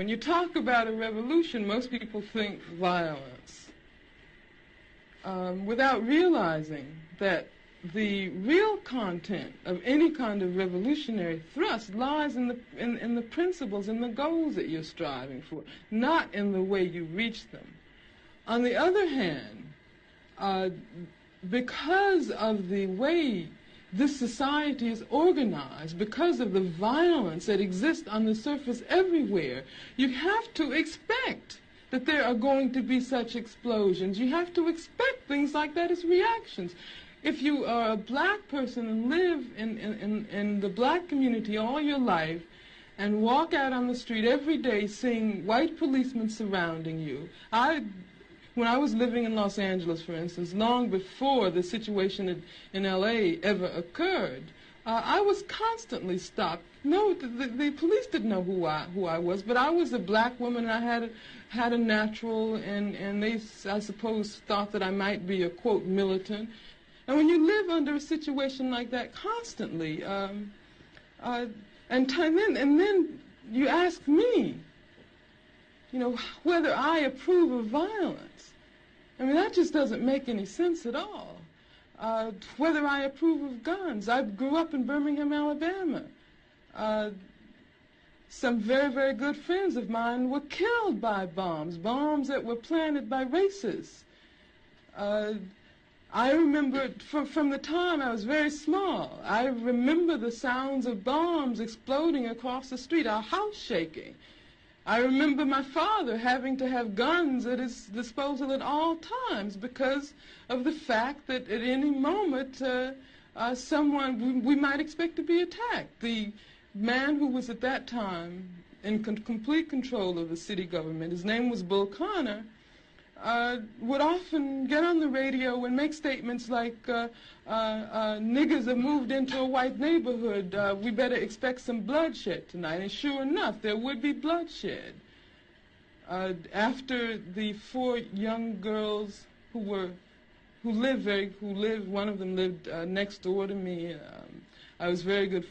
When you talk about a revolution, most people think violence, without realizing that the real content of any kind of revolutionary thrust lies in the principles and the goals that you're striving for, not in the way you reach them. On the other hand, because of the way this society is organized, because of the violence that exists on the surface everywhere, you have to expect that there are going to be such explosions. You have to expect things like that as reactions. If you are a black person and live in the black community all your life and walk out on the street every day seeing white policemen surrounding you, when I was living in Los Angeles, for instance, long before the situation in L.A. ever occurred, I was constantly stopped. No, the police didn't know who I was, but I was a black woman, and I had a natural, and they, I suppose, thought that I might be a, quote, militant. And when you live under a situation like that constantly, and then you ask me, whether I approve of violence. I mean, that just doesn't make any sense at all. Whether I approve of guns. I grew up in Birmingham, Alabama. Some very, very good friends of mine were killed by bombs that were planted by racists. I remember from the time I was very small, I remember the sounds of bombs exploding across the street, our house shaking. I remember my father having to have guns at his disposal at all times because of the fact that at any moment we might expect to be attacked. The man who was at that time in complete control of the city government, his name was Bull Connor, would often get on the radio and make statements like, niggers have moved into a white neighborhood, we better expect some bloodshed tonight. And sure enough, there would be bloodshed. After the 4 young girls who lived, one of them lived next door to me, I was very good